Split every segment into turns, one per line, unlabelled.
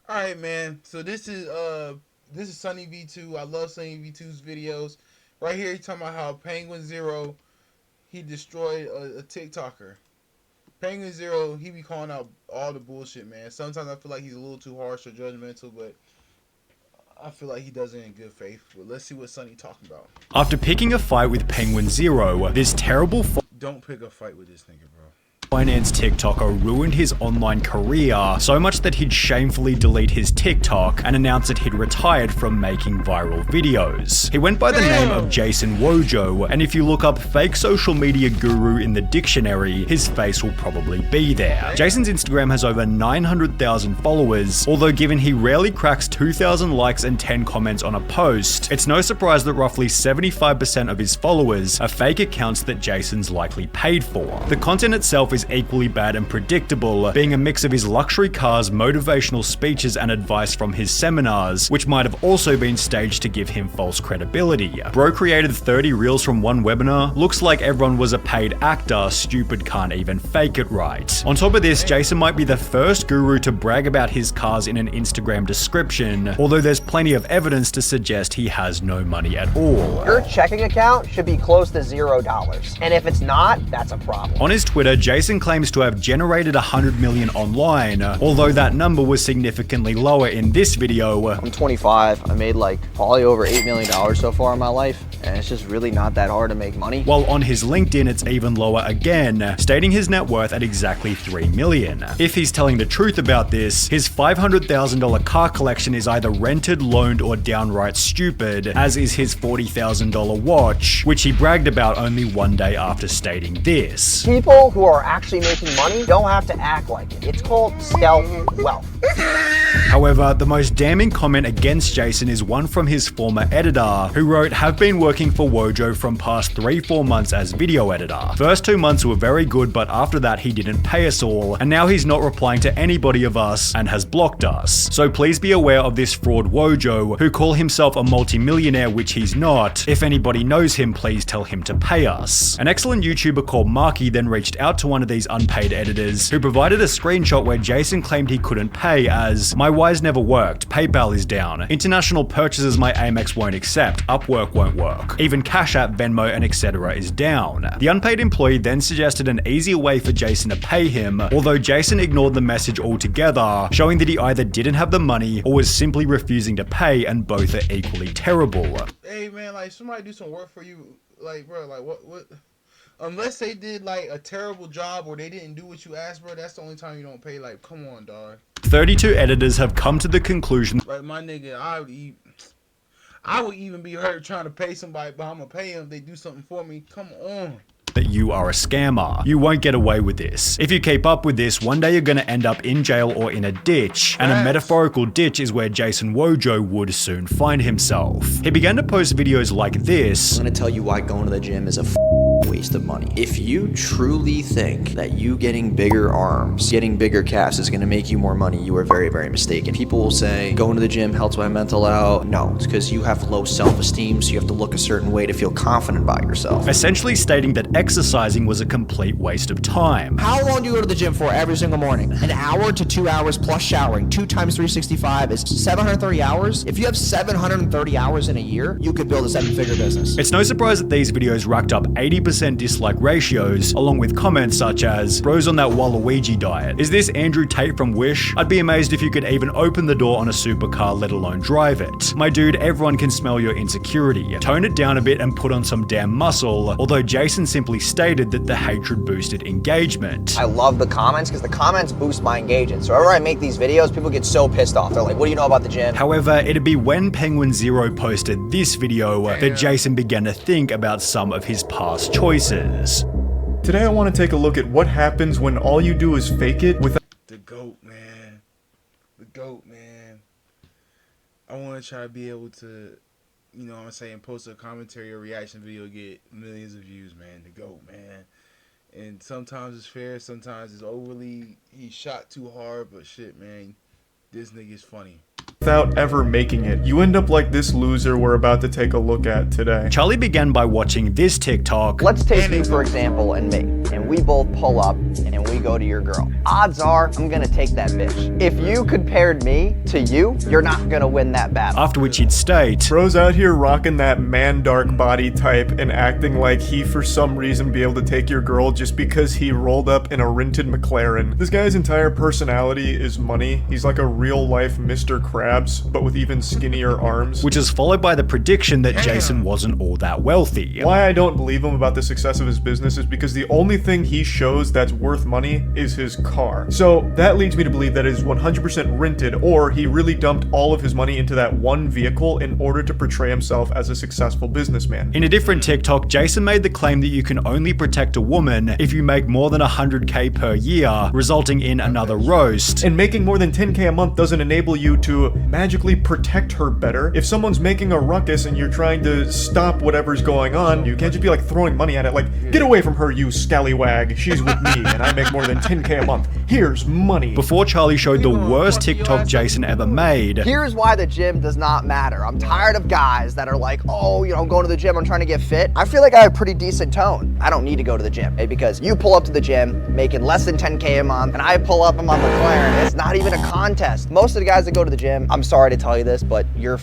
All right, man. So this is Sunny V2. I love Sunny V2's videos. Right here, he's talking about how Penguinzo he destroyed a TikToker. Penguinzo he be calling out all the bullshit, man. Sometimes I feel like he's a little too harsh or judgmental, but I feel like he does it in good faith. But let's see what Sunny talking about.
After picking a fight with Penguinzo, this terrible
Don't pick a fight with this nigga, bro.
finance TikToker ruined his online career so much that he'd shamefully delete his TikTok and announce that he'd retired from making viral videos. He went by the name of Jason Wojo, and if you look up fake social media guru in the dictionary, his face will probably be there. Jason's Instagram has over 900,000 followers, although given he rarely cracks 2,000 likes and 10 comments on a post, it's no surprise that roughly 75% of his followers are fake accounts that Jason's likely paid for. The content itself is equally bad and predictable, being a mix of his luxury cars, motivational speeches, and advice from his seminars, which might have also been staged to give him false credibility. Bro created 30 reels from one webinar, looks like everyone was a paid actor, stupid can't even fake it right. On top of this, Jason might be the first guru to brag about his cars in an Instagram description, although there's plenty of evidence to suggest he has no money at all.
Your checking account should be close to $0, and if it's not, that's a problem.
On his Twitter, Jason claims to have generated 100 million online, although that number was significantly lower in this video.
I'm 25. I made probably over $8 million so far in my life, and it's just really not that hard to make money.
While on his LinkedIn, it's even lower again, stating his net worth at exactly 3 million. If he's telling the truth about this, his $500,000 car collection is either rented, loaned, or downright stupid, as is his $40,000 watch, which he bragged about only one day after stating this.
People who are actually making money don't have to act like it. It's called stealth wealth.
However, the most damning comment against Jason is one from his former editor, who wrote, "Have been working for Wojo from past 3-4 months as video editor. First 2 months were very good, but after that he didn't pay us all, and now he's not replying to anybody of us and has blocked us. So please be aware of this fraud Wojo, who call himself a multi-millionaire, which he's not. If anybody knows him, please tell him to pay us." An excellent YouTuber called Marky then reached out to one of these unpaid editors, who provided a screenshot where Jason claimed he couldn't pay as, "My Wise never worked, PayPal is down, international purchases my Amex won't accept, Upwork won't work, even Cash App, Venmo, and etc. is down." The unpaid employee then suggested an easier way for Jason to pay him, although Jason ignored the message altogether, showing that he either didn't have the money or was simply refusing to pay, and both are equally terrible.
Hey man, somebody do some work for you, bro, what? Unless they did a terrible job or they didn't do what you asked, bro, that's the only time you don't pay. Come on, dog.
32 editors have come to the conclusion
My nigga, I would even be hurt trying to pay somebody, but I'm gonna pay them if they do something for me. Come on.
that you are a scammer. You won't get away with this. If you keep up with this, one day you're gonna end up in jail or in a ditch, and a metaphorical ditch is where Jason Wojo would soon find himself. He began to post videos like this.
I'm gonna tell you why going to the gym is a waste of money. If you truly think that you getting bigger arms, getting bigger calves is gonna make you more money, you are very, very mistaken. People will say, going to the gym helps my mental out. No, it's because you have low self-esteem, so you have to look a certain way to feel confident about yourself.
Essentially stating that exercising was a complete waste of time.
How long do you go to the gym for every single morning? An hour to 2 hours plus showering. 2 times 365 is 730 hours. If you have 730 hours in a year, you could build a 7-figure business.
It's no surprise that these videos racked up 80% dislike ratios, along with comments such as, "Bro's on that Waluigi diet. Is this Andrew Tate from Wish? I'd be amazed if you could even open the door on a supercar, let alone drive it. My dude, everyone can smell your insecurity. Tone it down a bit and put on some damn muscle," although Jason simply stated that the hatred boosted engagement.
I love the comments because the comments boost my engagement. So whenever I make these videos, people get so pissed off. They're like, what do you know about the gym?
However, it'd be when Penguinzo posted this video that Jason began to think about some of his past choices.
Today I want to take a look at what happens when all you do is fake it without
The GOAT, man. The GOAT, man. I want to try to be able to, you know what I'm saying, post a commentary or reaction video, get millions of views, man. The GOAT, man. And sometimes it's fair, sometimes it's overly, he shot too hard, but shit, man, this nigga's funny.
without ever making it. You end up like this loser we're about to take a look at today.
Charlie began by watching this TikTok.
Let's take you, for example, and me. And we both pull up and we go to your girl. Odds are I'm gonna take that bitch. If you compared me to you, you're not gonna win that battle.
After which he'd state,
Bro's out here rocking that man dark body type and acting like he for some reason be able to take your girl just because he rolled up in a rented McLaren. This guy's entire personality is money. He's like a real life Mr. Krabs, but with even skinnier arms.
which is followed by the prediction that Jason wasn't all that wealthy.
Why I don't believe him about the success of his business is because the only thing he shows that's worth money is his car. So that leads me to believe that it is 100% rented, or he really dumped all of his money into that one vehicle in order to portray himself as a successful businessman.
In a different TikTok, Jason made the claim that you can only protect a woman if you make more than 100k per year, resulting in another roast.
And making more than 10k a month doesn't enable you to magically protect her better. If someone's making a ruckus and you're trying to stop whatever's going on, you can't just be like throwing money at it like, get away from her, you scallywag. She's with me and I make more than 10k a month. Here's money.
Before Charlie showed the worst TikTok Jason ever made.
Here's why the gym does not matter. I'm tired of guys that are like, oh, you know, I'm going to the gym, I'm trying to get fit. I feel like I have a pretty decent tone. I don't need to go to the gym, because you pull up to the gym making less than 10k a month, and I pull up in my McLaren. It's not even a contest. Most of the guys that go to the gym, I'm sorry to tell you this, but you're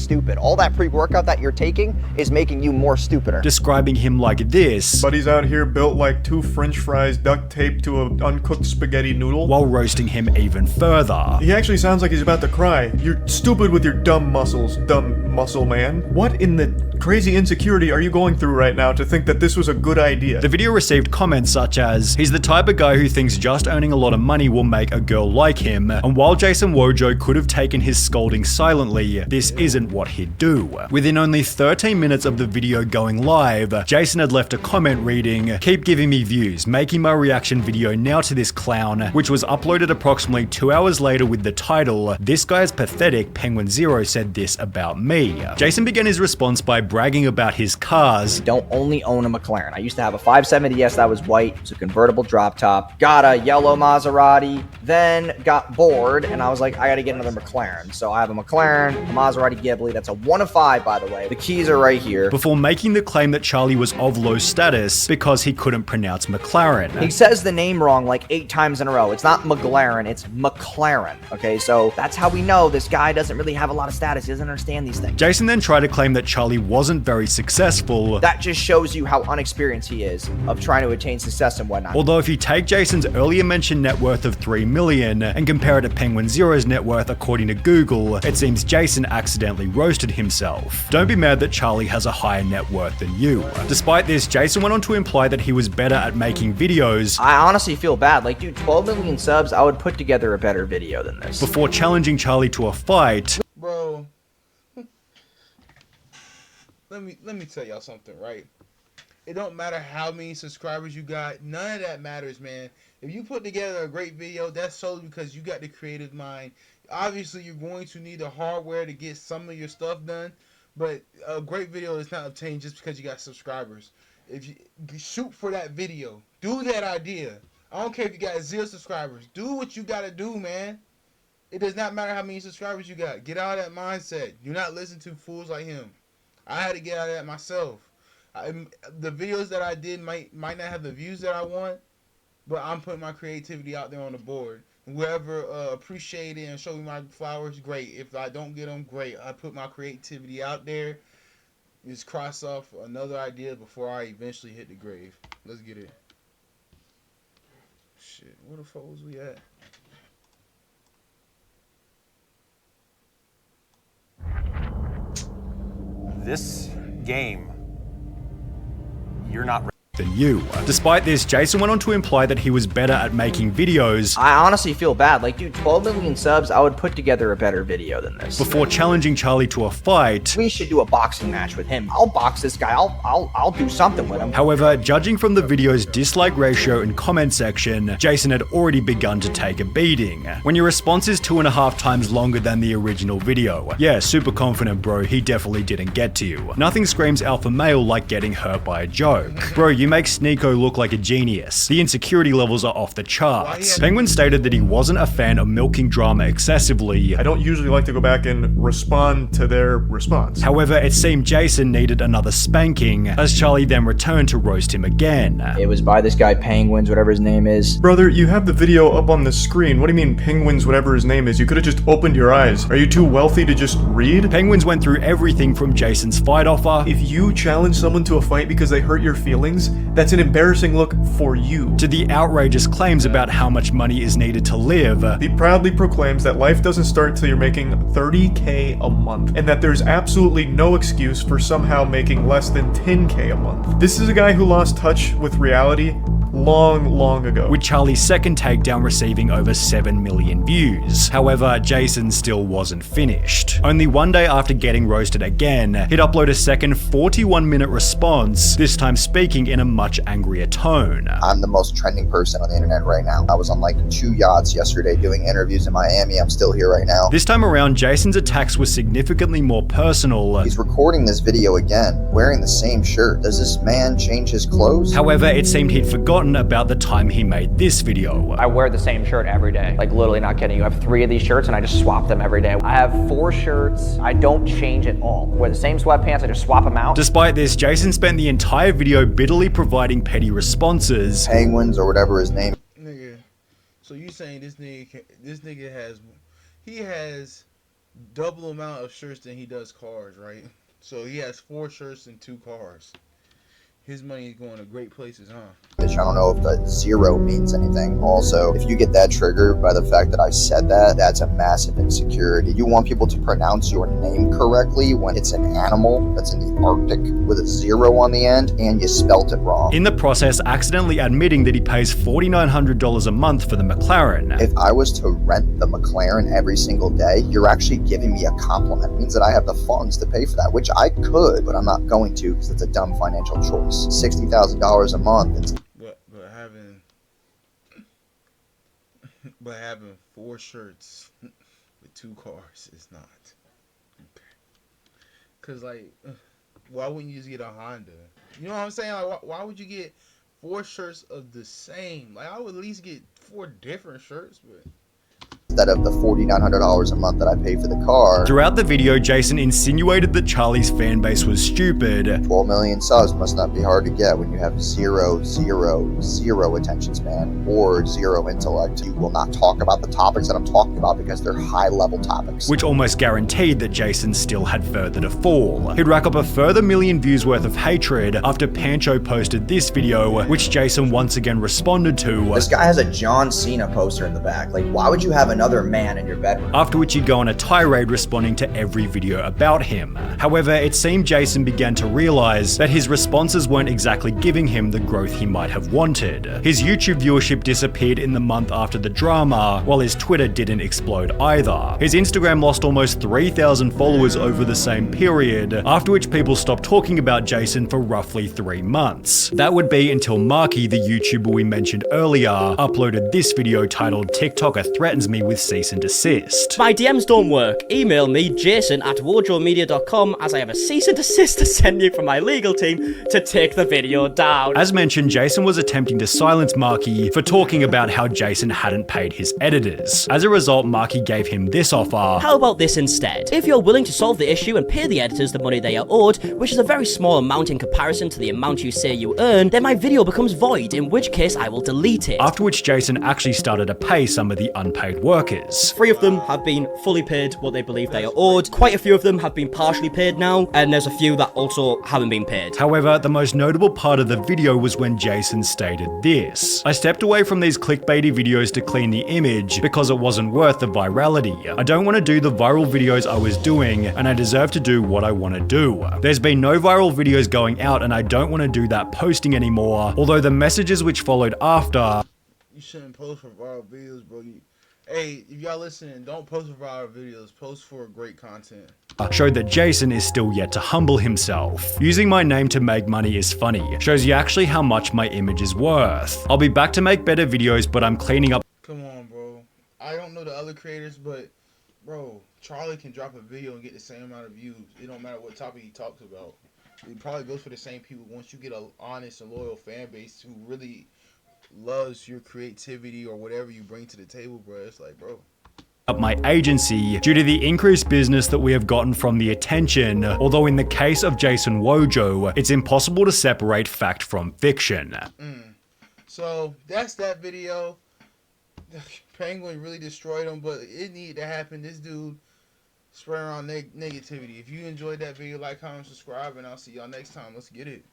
stupid. All that pre-workout that you're taking is making you more stupider.
Describing him like this.
But he's out here built like two French fries duct taped to an uncooked spaghetti noodle.
While roasting him even further.
He actually sounds like he's about to cry. You're stupid with your dumb muscles, dumb muscle man. What in the crazy insecurity are you going through right now to think that this was a good idea?
The video received comments such as, he's the type of guy who thinks just earning a lot of money will make a girl like him, and while Jason Wojo could have taken his scolding silently, this isn't what he'd do. Within only 13 minutes of the video going live, Jason had left a comment reading, keep giving me views, making my reaction video now to this clown, which was uploaded approximately 2 hours later with the title, this guy is pathetic, Penguinzo said this about me. Jason began his response by bragging about his cars.
Don't only own a McLaren. I used to have a 570S that was white. It was a convertible drop top. Got a yellow Maserati. Then got bored and I was like, I gotta get another McLaren. So I have a McLaren, a Maserati Ghibli. That's a 1 of 5, by the way. The keys are right here.
Before making the claim that Charlie was of low status because he couldn't pronounce McLaren.
He says the name wrong like 8 times in a row. It's not McLaren, it's McLaren. Okay, so that's how we know this guy doesn't really have a lot of status. He doesn't understand these things.
Jason then tried to claim that Charlie wasn't very successful.
That just shows you how unexperienced he is of trying to attain success and whatnot.
Although if you take Jason's earlier mentioned net worth of 3 million and compare it to Penguinzo's net worth according to Google, it seems Jason accidentally roasted himself. Don't be mad that Charlie has a higher net worth than you. Despite this, Jason went on to imply that he was better at making videos.
I honestly feel bad. Like, dude, 12 million subs, I would put together a better video than this.
Before challenging Charlie to a fight.
Bro, let me tell y'all something, right? It don't matter how many subscribers you got. None of that matters, man. If you put together a great video, that's solely because you got the creative mind. Obviously, you're going to need the hardware to get some of your stuff done, but a great video is not obtained just because you got subscribers. If you shoot for that video, do that idea. I don't care if you got 0 subscribers. Do what you got to do, man. It does not matter how many subscribers you got. Get out of that mindset. Do not listen to fools like him. I had to get out of that myself. The videos that I did might not have the views that I want, but I'm putting my creativity out there on the board. Whoever appreciate it and show me my flowers, great. If I don't get them, great. I put my creativity out there. Just cross off another idea before I eventually hit the grave. Let's get it. Shit, where the fuck was we at?
This game, you're not ready
than you. Despite this, Jason went on to imply that he was better at making videos.
I honestly feel bad. Like, dude, 12 million subs, I would put together a better video than this.
Before challenging Charlie to a fight.
We should do a boxing match with him. I'll box this guy. I'll do something with him.
However, judging from the video's dislike ratio and comment section, Jason had already begun to take a beating. When your response is 2.5 times longer than the original video. Yeah, super confident, bro. He definitely didn't get to you. Nothing screams alpha male like getting hurt by a joke. Bro, you you make Sneeko look like a genius. The insecurity levels are off the charts. Penguin stated that he wasn't a fan of milking drama excessively.
I don't usually like to go back and respond to their response.
However, it seemed Jason needed another spanking, as Charlie then returned to roast him again.
It was by this guy Penguinzo, whatever his name is.
Brother, you have the video up on the screen. What do you mean Penguinzo, whatever his name is? You could have just opened your eyes. Are you too wealthy to just read?
Penguinzo went through everything from Jason's fight offer.
If you challenge someone to a fight because they hurt your feelings, that's an embarrassing look for you.
To the outrageous claims about how much money is needed to live.
He proudly proclaims that life doesn't start till you're making $30K a month, and that there's absolutely no excuse for somehow making less than $10K a month. This is a guy who lost touch with reality long ago.
With Charlie's second takedown receiving over 7 million views. However, Jason still wasn't finished. Only one day after getting roasted again, he'd upload a second 41-minute response, this time speaking in a much angrier tone.
I'm the most trending person on the internet right now. I was on like 2 yachts yesterday doing interviews in Miami. I'm still here right now.
This time around, Jason's attacks were significantly more personal.
He's recording this video again, wearing the same shirt. Does this man change his clothes?
However, it seemed he'd forgotten about the time he made this video.
I wear the same shirt every day. Like literally not kidding you. I have 3 of these shirts and I just swap them every day. I have 4 shirts. I don't change at all. I wear the same sweatpants. I just swap them out.
Despite this, Jason spent the entire video bitterly providing petty responses.
Penguins or whatever his name.
Nigga, so you saying this nigga has double amount of shirts than he does cars, right? So he has 4 shirts and 2 cars. His money is going to great places, huh?
I don't know if the 0 means anything. Also, if you get that triggered by the fact that I said that, that's a massive insecurity. You want people to pronounce your name correctly when it's an animal that's in the Arctic with a 0 on the end and you spelt it wrong.
In the process, accidentally admitting that he pays $4,900 a month for the McLaren.
If I was to rent the McLaren every single day, you're actually giving me a compliment. It means that I have the funds to pay for that, which I could, but I'm not going to because it's a dumb financial choice. $60,000 a month.
But having 4 shirts with 2 cars is not. Cause like, why wouldn't you just get a Honda? You know what I'm saying? Like, why would you get 4 shirts of the same? Like, I would at least get 4 different shirts, but.
Instead of the $4,900 a month that I pay for the car.
Throughout the video, Jason insinuated that Charlie's fan base was stupid.
12 million subs must not be hard to get when you have 0 attention span or 0 intellect. You will not talk about the topics that I'm talking about because they're high-level topics.
Which almost guaranteed that Jason still had further to fall. He'd rack up a further million views worth of hatred after Pancho posted this video, which Jason once again responded to.
This guy has a John Cena poster in the back. Like, why would you have another man in your bedroom?
After which he'd go on a tirade responding to every video about him. However, it seemed Jason began to realize that his responses weren't exactly giving him the growth he might have wanted. His YouTube viewership disappeared in the month after the drama, while his Twitter didn't explode either. His Instagram lost almost 3,000 followers over the same period, after which people stopped talking about Jason for roughly 3 months. That would be until Marky, the YouTuber we mentioned earlier, uploaded this video titled "TikToker Threatens Me with Cease and Desist."
My DMs don't work. Email me, jason@wardrobemedia.com, as I have a cease and desist to send you from my legal team to take the video down.
As mentioned, Jason was attempting to silence Marky for talking about how Jason hadn't paid his editors. As a result, Marky gave him this offer.
How about this instead? If you're willing to solve the issue and pay the editors the money they are owed, which is a very small amount in comparison to the amount you say you earn, then my video becomes void, in which case I will delete it.
After which Jason actually started to pay some of the unpaid workers.
3 of them have been fully paid what they believe they are owed. Quite a few of them have been partially paid now, and there's a few that also haven't been paid.
However, the most notable part of the video was when Jason stated this. I stepped away from these clickbaity videos to clean the image because it wasn't worth the virality. I don't want to do the viral videos I was doing, and I deserve to do what I want to do. There's been no viral videos going out, and I don't want to do that posting anymore, although the messages which followed after.
You shouldn't post for viral videos, bro. Hey, if y'all listening, don't post for viral videos. Post for great content.
Showed that Jason is still yet to humble himself. Using my name to make money is funny. Shows you actually how much my image is worth. I'll be back to make better videos, but I'm cleaning up.
Come on, bro. I don't know the other creators, but bro, Charlie can drop a video and get the same amount of views. It don't matter what topic he talks about. it probably goes for the same people. Once you get a honest and loyal fan base who really loves your creativity or whatever you bring to the table, bro, it's like, bro.
Up my agency due to the increased business that we have gotten from the attention, although in the case of Jason Wojo, it's impossible to separate fact from fiction.
So that's that video. Penguin really destroyed him, but it needed to happen. This dude spread around negativity. If you enjoyed that video, like, comment, subscribe, and I'll see y'all next time. Let's get it.